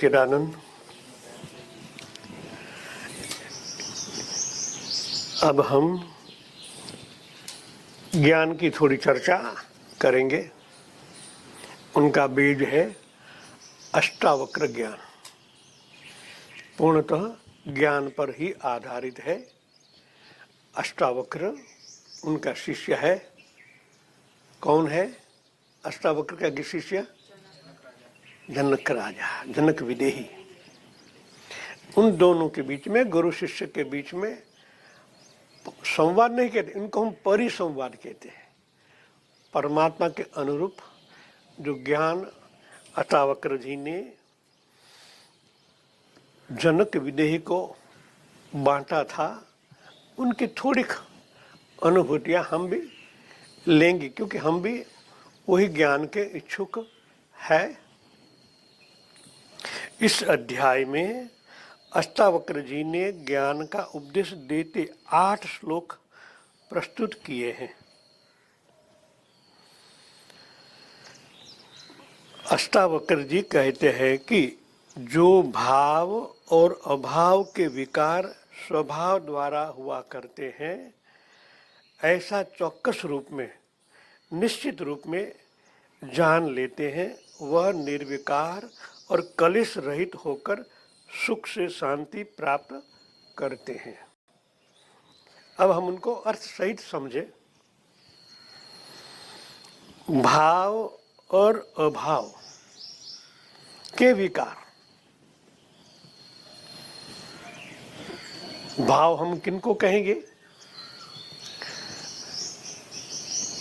चिदानंद, अब हम ज्ञान की थोड़ी चर्चा करेंगे। उनका बीज है अष्टावक्र ज्ञान। पूर्णतः ज्ञान पर ही आधारित है। अष्टावक्र उनका शिष्य है। कौन है अष्टावक्र का शिष्य? जनक राजा, जनक विदेही। उन दोनों के बीच में, गुरु शिष्य के बीच में संवाद नहीं कहते, इनको हम परिसंवाद कहते हैं। परमात्मा के अनुरूप जो ज्ञान अष्टावक्र जी ने जनक विदेही को बांटा था, उनकी थोड़ी अनुभूतियां हम भी लेंगे, क्योंकि हम भी वही ज्ञान के इच्छुक है। इस अध्याय में अष्टावक्र जी ने ज्ञान का उपदेश देते 8 श्लोक प्रस्तुत किए हैं। अष्टावक्र जी कहते हैं कि जो भाव और अभाव के विकार स्वभाव द्वारा हुआ करते हैं, ऐसा चौकस रूप में, निश्चित रूप में जान लेते हैं, वह निर्विकार और कलेश रहित होकर सुख से शांति प्राप्त करते हैं। अब हम उनको अर्थ सहित समझे। भाव और अभाव के विकार। भाव हम किनको कहेंगे?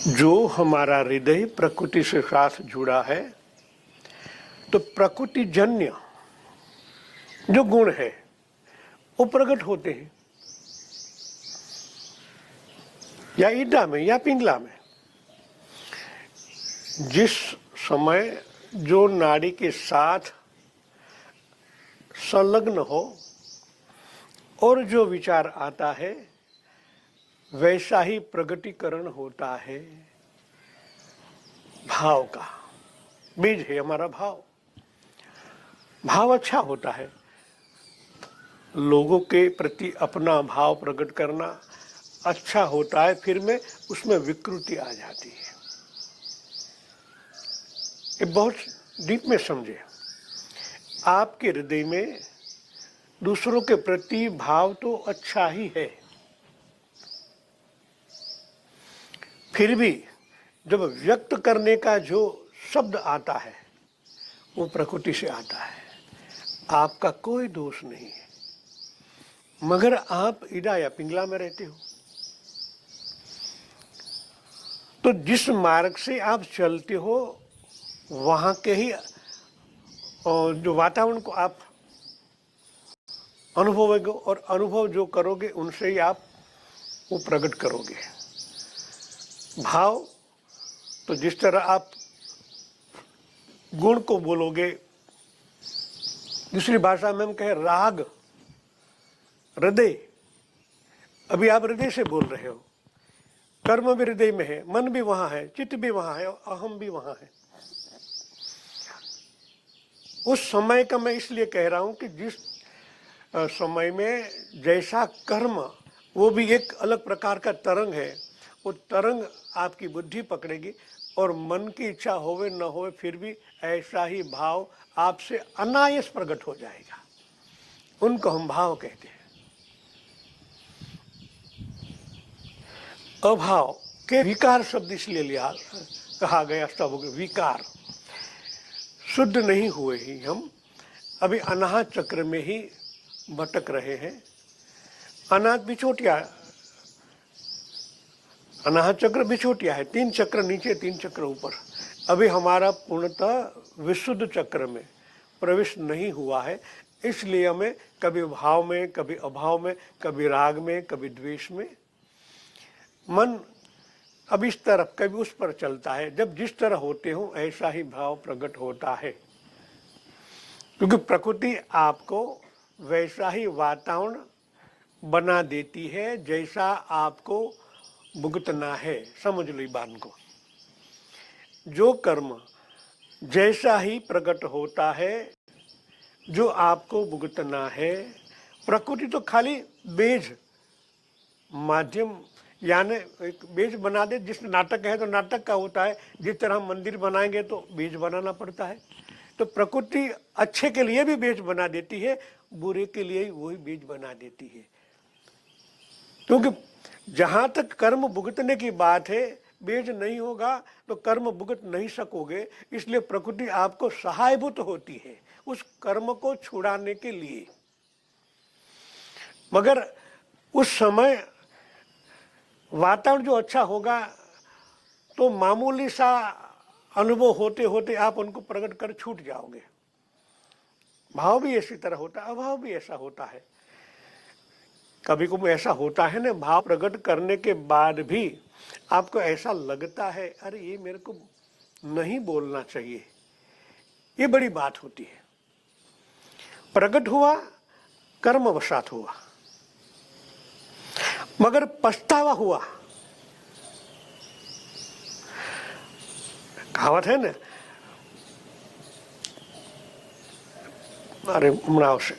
जो हमारा हृदय प्रकृति से साथ जुड़ा है, तो प्रकृति जन्य जो गुण है वो प्रकट होते हैं, या ईटा में या पिंगला में। जिस समय जो नाड़ी के साथ संलग्न हो और जो विचार आता है, वैसा ही प्रगटीकरण होता है। भाव का बीज है हमारा भाव। भाव अच्छा होता है, लोगों के प्रति अपना भाव प्रकट करना अच्छा होता है। फिर में उसमें विकृति आ जाती है। ये बहुत डीप में समझे। आपके हृदय में दूसरों के प्रति भाव तो अच्छा ही है, फिर भी जब व्यक्त करने का जो शब्द आता है वो प्रकृति से आता है। आपका कोई दोष नहीं है, मगर आप ईडा या पिंगला में रहते हो। तो जिस मार्ग से आप चलते हो, वहां के ही जो वातावरण को आप अनुभवोगे, और अनुभव जो करोगे उनसे ही आप वो प्रकट करोगे। भाव तो जिस तरह आप गुण को बोलोगे, दूसरी भाषा में हम कहें राग, हृदय। अभी आप हृदय से बोल रहे हो, कर्म भी हृदय में है, मन भी वहां है, चित्त भी वहां है, अहम भी वहां है। उस समय का मैं इसलिए कह रहा हूं कि जिस समय में जैसा कर्म, वो भी एक अलग प्रकार का तरंग है। वो तरंग आपकी बुद्धि पकड़ेगी, और मन की इच्छा होवे न होवे, फिर भी ऐसा ही भाव आपसे अनायास प्रकट हो जाएगा। उनको हम भाव कहते हैं। अभाव के विकार शब्द इसलिए लिया कहा गया अष्टावक्र विकार। शुद्ध नहीं हुए ही हम अभी अनाहत चक्र में ही भटक रहे हैं। अनाहत बिछोटिया, अनाहत चक्र बिछोटिया है, 3 चक्र नीचे 3 चक्र ऊपर। अभी हमारा पूर्णतः विशुद्ध चक्र में प्रवेश नहीं हुआ है। इसलिए हमें कभी भाव में, कभी अभाव में, कभी राग में, कभी द्वेष में, मन अब इस तरफ कभी उस पर चलता है। जब जिस तरह होते हो ऐसा ही भाव प्रकट होता है, क्योंकि प्रकृति आपको वैसा ही वातावरण बना देती है जैसा आपको भुगतना है। समझ लो बात को। जो कर्म जैसा ही प्रकट होता है, जो आपको भुगतना है। प्रकृति तो खाली बेज माध्यम, यानी एक बेज बना दे। जिस नाटक है तो नाटक का होता है, जिस तरह हम मंदिर बनाएंगे तो बेज बनाना पड़ता है। तो प्रकृति अच्छे के लिए भी बेज बना देती है, बुरे के लिए ही वही बेज बना देती है। क्योंकि जहां तक कर्म भुगतने की बात है, बेज नहीं होगा तो कर्म भुगत नहीं सकोगे। इसलिए प्रकृति आपको सहायभूत होती है उस कर्म को छुड़ाने के लिए। मगर उस समय वातावरण जो अच्छा होगा तो मामूली सा अनुभव होते होते आप उनको प्रकट कर छूट जाओगे। भाव भी इसी तरह होता है, अभाव भी ऐसा होता है। कभी कभी ऐसा होता है ना, भाव प्रकट करने के बाद भी आपको ऐसा लगता है अरे ये मेरे को नहीं बोलना चाहिए, ये बड़ी बात होती है। प्रकट हुआ, कर्मवशात हुआ, मगर पछतावा हुआ। कहावत है ना, अरे उमराव से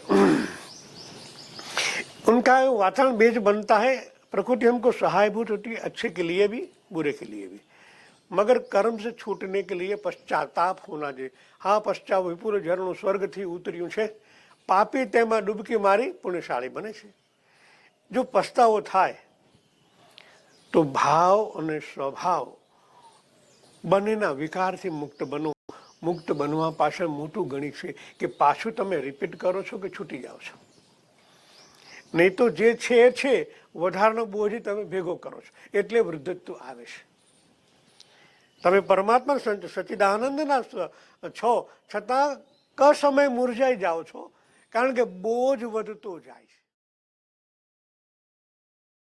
उनका वातावरण बेज बनता है। प्रकृति हमको सहायभूत होती है, अच्छे के लिए भी बुरे के लिए भी। मगर कर्म से छूटने के लिए पश्चाताप होना चाहिए। हाँ, पश्चात विपुल झरणું સ્વર્ગથી ઉતર્યું છે, પાપી તેમાં ડૂબકી મારી પુણ્યશાળી બને છે। જો પસ્તાવો થાય તો ભાવ અને સ્વભાવ બંનેના વિકારથી મુક્ત બનો। મુક્ત બનવા પાછળ મોટું ગણિત છે કે પાછું તમે રિપીટ કરો છો કે છૂટી જાઓ છો। નહીં તો જે છે એ છે, વધારાનો બોજ તમે ભેગો કરો છો એટલે વૃદ્ધત્વ આવે છે। તમે પરમાત્મા સચ્ચિદાનંદના છો, છતાં કસમય મૂર્જાઈ જાઓ છો, કારણ કે બોજ વધતો જાય છે।